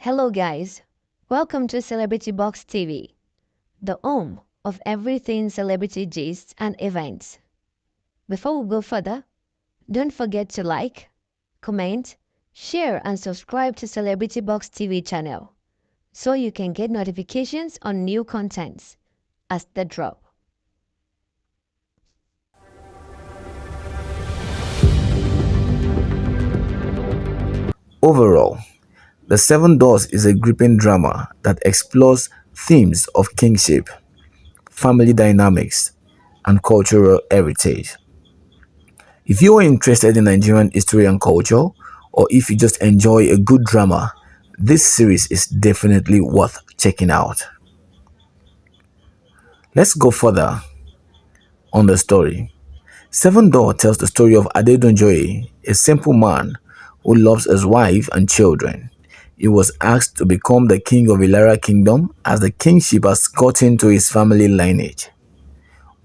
Hello, guys. Welcome to Celebrity Box TV, the home of everything celebrity gists and events. Before we go further, don't forget to like, comment, share, and subscribe to Celebrity Box TV channel so you can get notifications on new contents as they drop. Overall, The Seven Doors is a gripping drama that explores themes of kingship, family dynamics, and cultural heritage. If you are interested in Nigerian history and culture, or if you just enjoy a good drama, this series is definitely worth checking out. Let's go further on the story. Seven Door tells the story of Adedunjoye, a simple man who loves his wife and children. He was asked to become the king of Ilara Kingdom as the kingship has gotten to his family lineage.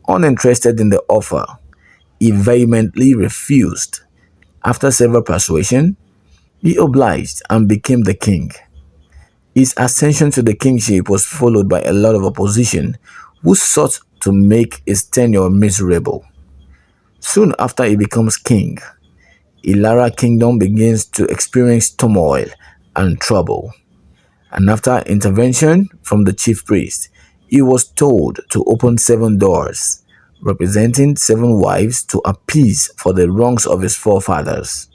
Uninterested in the offer, he vehemently refused. After several persuasions, he obliged and became the king. His ascension to the kingship was followed by a lot of opposition who sought to make his tenure miserable. Soon after he becomes king, Ilara Kingdom begins to experience turmoil and trouble. And after intervention from the chief priest, he was told to open seven doors, representing seven wives to appease for the wrongs of his forefathers.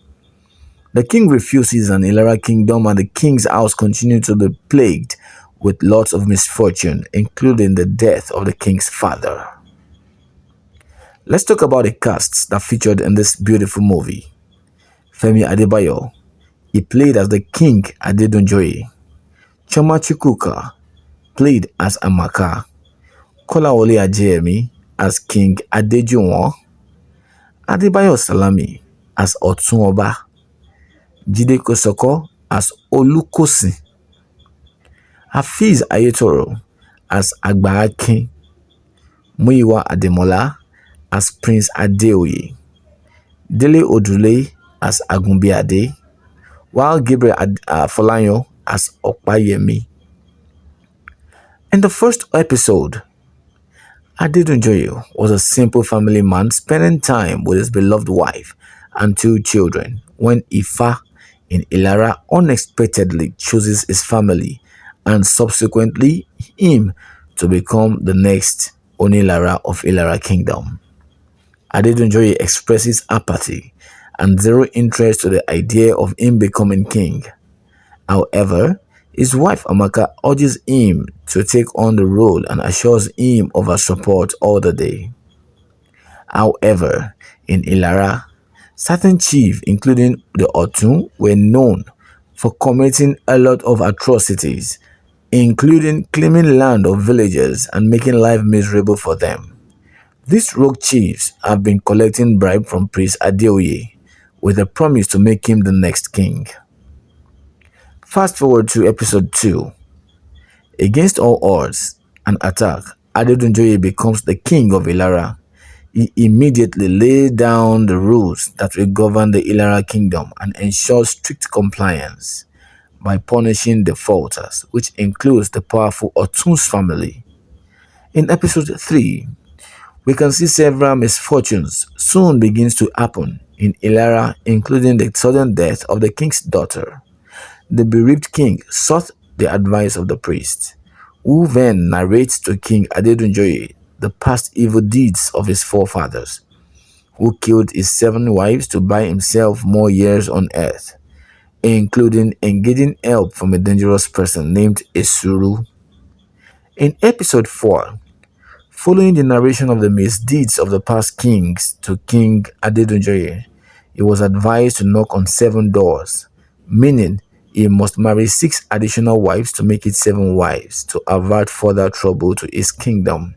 The king refuses and Ilara Kingdom and the king's house continue to be plagued with lots of misfortune, including the death of the king's father. Let's talk about the casts that featured in this beautiful movie. Femi Adebayo, he played as the King Adedunjoye. Choma Chukwuka played as Amaka. Kolawole Ajayemi as King Adejuwon. Adebayo Salami as Otunoba. Jide Kosoko as Olukosi. Hafiz Ayetoro as Agba Akin. Muyiwa Ademola as Prince Adeoye. Dele Odule as Agunbiade, while Gabriel Folanyo as Okpayemi. In the first episode, Adedunjoye was a simple family man spending time with his beloved wife and two children when Ifa in Ilara unexpectedly chooses his family and subsequently him to become the next Onilara of Ilara Kingdom. Adedunjoye expresses apathy and zero interest to the idea of him becoming king. However, his wife Amaka urges him to take on the role and assures him of her support all the day. However, in Ilara, certain chiefs, including the Otun, were known for committing a lot of atrocities, including claiming land of villagers and making life miserable for them. These rogue chiefs have been collecting bribe from Prince Adeoye with a promise to make him the next king. Fast forward to episode 2. Against all odds and attack, Adedunjoye becomes the king of Ilara. He immediately laid down the rules that will govern the Ilara kingdom and ensure strict compliance by punishing defaulters, which includes the powerful Otun's family. In episode 3, we can see several misfortunes soon begins to happen in Ilara, including the sudden death of the king's daughter. The bereaved king sought the advice of the priest, who then narrates to King Adedunjoye the past evil deeds of his forefathers, who killed his 7 wives to buy himself more years on earth, including engaging help from a dangerous person named Esuru. In episode 4, following the narration of the misdeeds of the past kings to King Adedunjoye, he was advised to knock on 7 doors, meaning he must marry 6 additional wives to make it 7 wives to avert further trouble to his kingdom.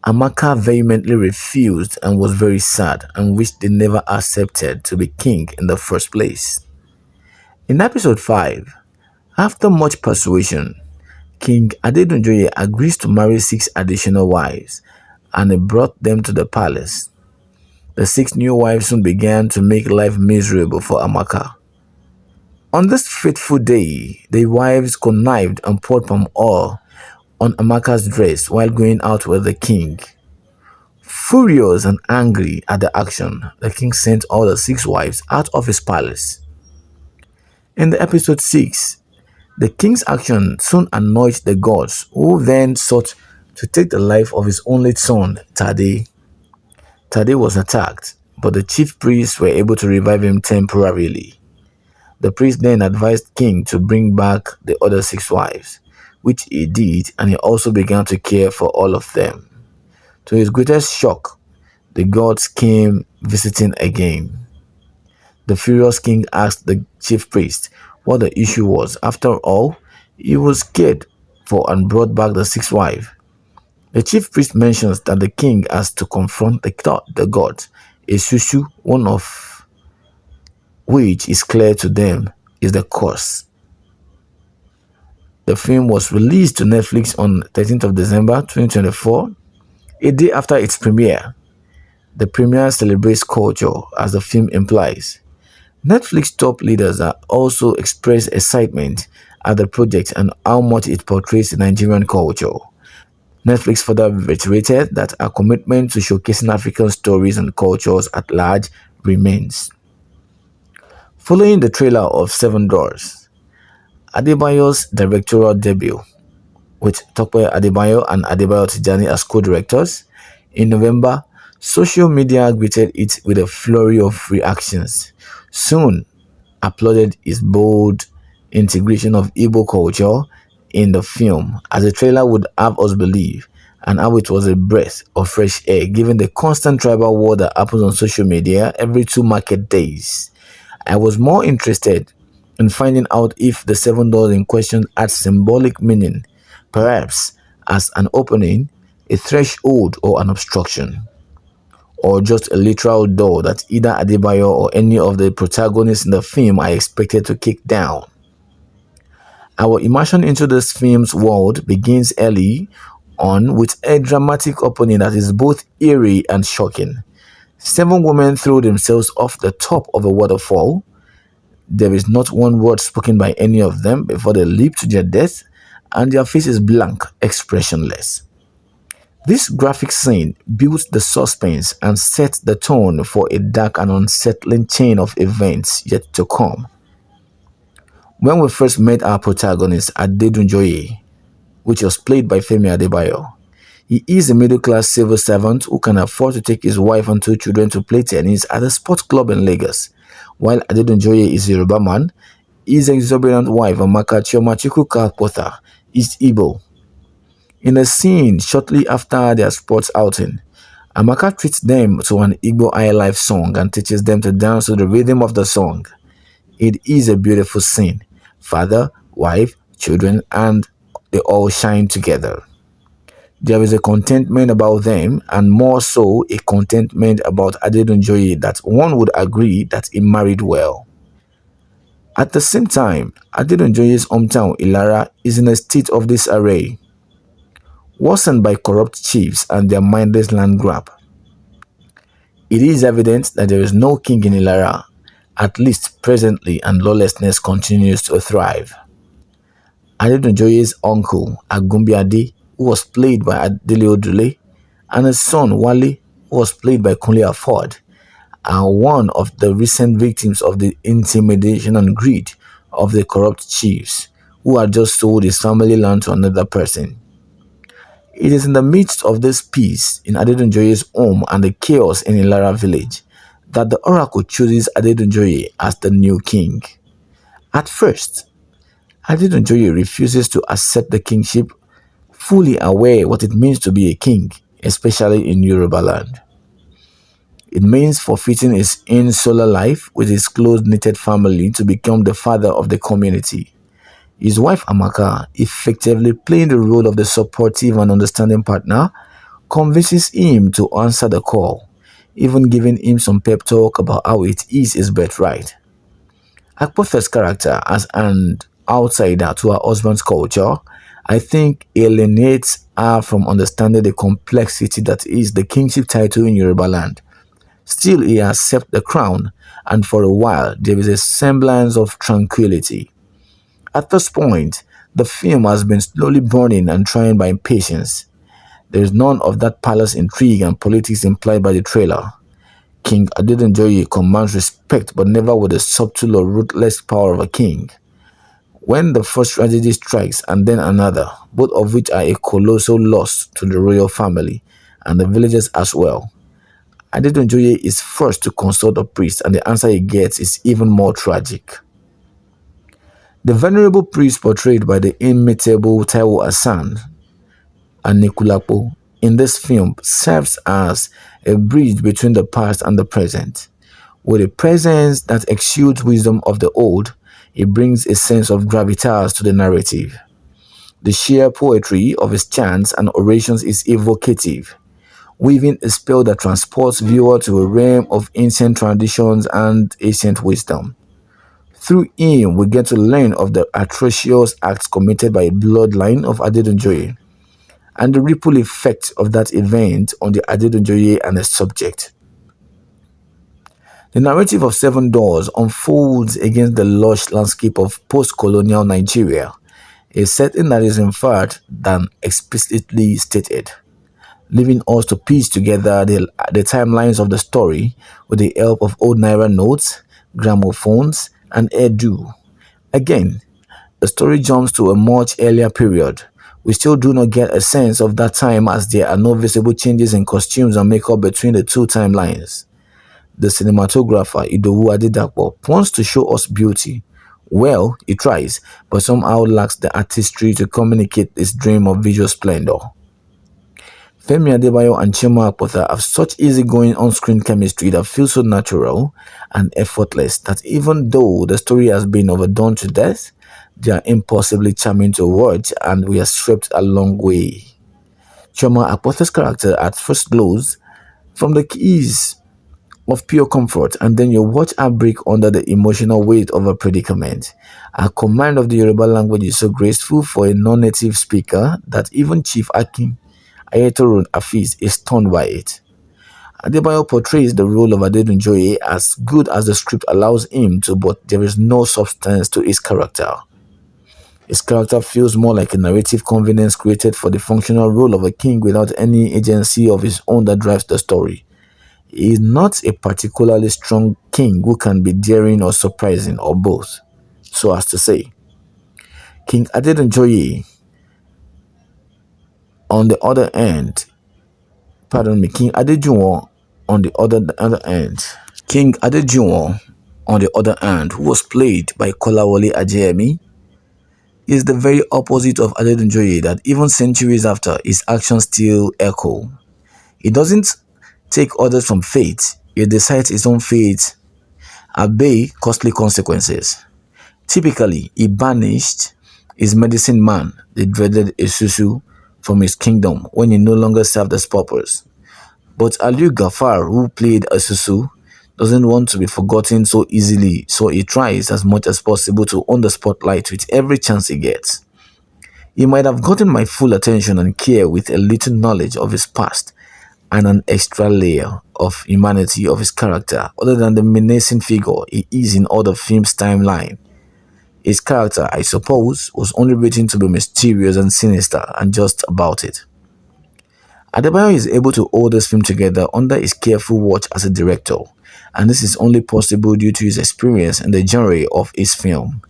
Amaka vehemently refused and was very sad and wished they never accepted to be king in the first place. In episode 5, after much persuasion, King Adedunjoye agrees to marry 6 additional wives, and he brought them to the palace. The 6 new wives soon began to make life miserable for Amaka. On this fateful day, the wives connived and poured palm oil on Amaka's dress while going out with the king. Furious and angry at the action, the king sent all the six wives out of his palace. In the episode 6, the king's action soon annoyed the gods, who then sought to take the life of his only son, Tade. Tade was attacked, but the chief priests were able to revive him temporarily. The priest then advised king to bring back the other six wives, which he did, and he also began to care for all of them. To his greatest shock, the gods came visiting again. The furious king asked the chief priest what the issue was. After all, he was cared for and brought back the sixth wife. The chief priest mentions that the king has to confront the gods, a susu, one of which is clear to them is the cause. The film was released to Netflix on 13th of December 2024, a day after its premiere. The premiere celebrates culture, as the film implies. Netflix top leaders are also expressed excitement at the project and how much it portrays the Nigerian culture. Netflix further reiterated that our commitment to showcasing African stories and cultures at large remains. Following the trailer of Seven Doors, Adebayo's directorial debut, with Tope Adebayo and Adebayo Tijani as co-directors, in November, social media greeted it with a flurry of reactions. Soon applauded its bold integration of Igbo culture in the film, as the trailer would have us believe, and how it was a breath of fresh air given the constant tribal war that happens on social media every 2 market days. I was more interested in finding out if the seven doors in question had symbolic meaning, perhaps as an opening, a threshold, or an obstruction, or just a literal door that either Adebayo or any of the protagonists in the film are expected to kick down. Our immersion into this film's world begins early on with a dramatic opening that is both eerie and shocking. Seven women throw themselves off the top of a waterfall. There is not one word spoken by any of them before they leap to their death, and their face is blank, expressionless. This graphic scene builds the suspense and sets the tone for a dark and unsettling chain of events yet to come. When we first met our protagonist, Adedunjoye, which was played by Femi Adebayo, he is a middle-class civil servant who can afford to take his wife and two children to play tennis at a sports club in Lagos. While Adedunjoye is a Yoruba man, his exuberant wife, Amaka Chioma Chukwukapotha, is Igbo. In a scene shortly after their sports outing, Amaka treats them to an Igbo highlife song and teaches them to dance to the rhythm of the song. It is a beautiful scene. Father, wife, children, and they all shine together. There is a contentment about them, and more so a contentment about Adedunjoye that one would agree that he married well. At the same time, Adedunjoye's hometown Ilara is in a state of disarray, worsened by corrupt chiefs and their mindless land grab. It is evident that there is no king in Ilara, at least presently, and lawlessness continues to thrive. Adedunjoye's uncle, Agumbiade, who was played by Adele Odule, and his son, Wale, who was played by Kunle Afod, are one of the recent victims of the intimidation and greed of the corrupt chiefs, who had just sold his family land to another person. It is in the midst of this peace in Adedunjoye's home and the chaos in Ilara village that the oracle chooses Adedunjoye as the new king. At first, Adedunjoye refuses to accept the kingship, fully aware what it means to be a king, especially in Yoruba land. It means forfeiting his insular life with his close-knitted family to become the father of the community. His wife Amaka, effectively playing the role of the supportive and understanding partner, convinces him to answer the call, even giving him some pep talk about how it is his birthright. Akpofe's character as an outsider to her husband's culture, I think, alienates her from understanding the complexity that is the kingship title in Yoruba land. Still, he accepts the crown, and for a while there is a semblance of tranquility. At this point, the film has been slowly burning and trying by impatience. There is none of that palace intrigue and politics implied by the trailer. King Adedanjoye commands respect but never with the subtle or ruthless power of a king. When the first tragedy strikes and then another, both of which are a colossal loss to the royal family and the villagers as well, Adedanjoye is first to consult a priest and the answer he gets is even more tragic. The venerable priest portrayed by the inimitable Taiwo Hassan and Nikulapo in this film serves as a bridge between the past and the present. With a presence that exudes wisdom of the old, it brings a sense of gravitas to the narrative. The sheer poetry of his chants and orations is evocative, weaving a spell that transports viewer to a realm of ancient traditions and ancient wisdom. Through him, we get to learn of the atrocious acts committed by a bloodline of Adedanjoye and the ripple effect of that event on the Adedanjoye and the subject. The narrative of Seven Doors unfolds against the lush landscape of post-colonial Nigeria, a setting that is in fact than explicitly stated, leaving us to piece together the timelines of the story with the help of old Naira notes, gramophones, and Edu. Again, the story jumps to a much earlier period. We still do not get a sense of that time as there are no visible changes in costumes and makeup between the two timelines. The cinematographer Idowu Adedapo wants to show us beauty. Well, he tries, but somehow lacks the artistry to communicate his dream of visual splendor. Femi Adebayo and Chima Akpotha have such easygoing on-screen chemistry that feels so natural and effortless that even though the story has been overdone to death, they are impossibly charming to watch and we are swept a long way. Chima Akpotha's character at first glows from the keys of pure comfort and then you watch her break under the emotional weight of a predicament. Her command of the Yoruba language is so graceful for a non-native speaker that even Chief Akin Ayetoro Afeez is stunned by it. Adebayo portrays the role of Adetunjoye as good as the script allows him to, but there is no substance to his character. His character feels more like a narrative convenience created for the functional role of a king without any agency of his own that drives the story. He is not a particularly strong king who can be daring or surprising or both, so as to say. King Adetunjoye, on the other hand, King Adejuwon on the other hand. King Adejuwon, on the other hand, who was played by Kolawole Ajayemi, is the very opposite of Adetunjoye that even centuries after, his actions still echo. He doesn't take orders from fate, he decides his own fate, obey costly consequences. Typically, he banished his medicine man, the dreaded Esusu, from his kingdom when he no longer served his purpose. But Aliu Gafar, who played Esusu, doesn't want to be forgotten so easily, so he tries as much as possible to own the spotlight with every chance he gets. He might have gotten my full attention and care with a little knowledge of his past and an extra layer of humanity of his character, other than the menacing figure he is in all the film's timeline. His character, I suppose, was only written to be mysterious and sinister and just about it. Adebayo is able to hold this film together under his careful watch as a director, and this is only possible due to his experience in the genre of his film.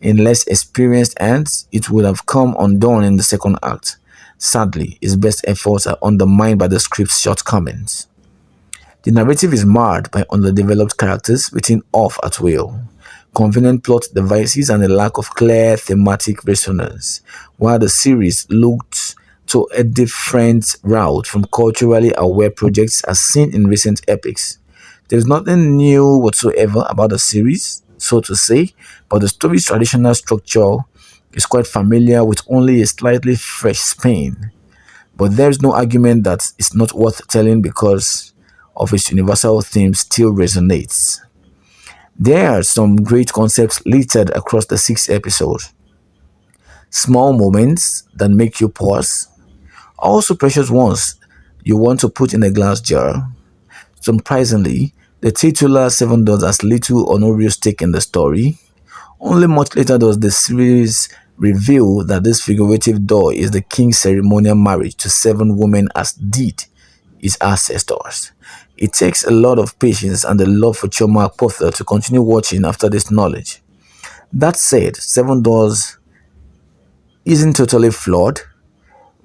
In less experienced hands, it would have come undone in the second act. Sadly, his best efforts are undermined by the script's shortcomings. The narrative is marred by underdeveloped characters written off at will, convenient plot devices and a lack of clear thematic resonance, while the series looked to a different route from culturally aware projects as seen in recent epics. There's nothing new whatsoever about the series, so to say, but the story's traditional structure is quite familiar with only a slightly fresh spin. But there's no argument that it's not worth telling because of its universal theme still resonates. There are some great concepts littered across the 6 episodes. Small moments that make you pause, also precious ones you want to put in a glass jar. Surprisingly, the titular Seven Doors has little or no real stake in the story. Only much later does the series reveal that this figurative door is the king's ceremonial marriage to seven women as did his ancestors. It takes a lot of patience and the love for Chioma Akpotha to continue watching after this knowledge. That said, Seven Doors isn't totally flawed,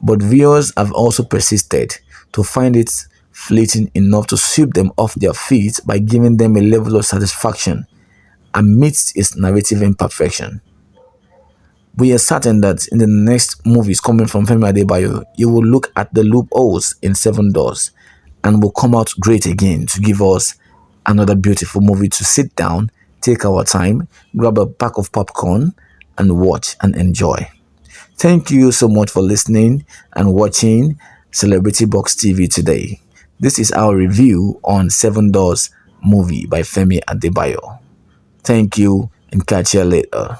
but viewers have also persisted to find it fleeting enough to sweep them off their feet by giving them a level of satisfaction amidst its narrative imperfection. We are certain that in the next movies coming from Femi Adebayo, you will look at the loopholes in Seven Doors and will come out great again to give us another beautiful movie to sit down, take our time, grab a pack of popcorn, and watch and enjoy. Thank you so much for listening and watching Celebrity Box TV today. This is our review on Seven Doors movie by Femi Adebayo. Thank you and catch you later.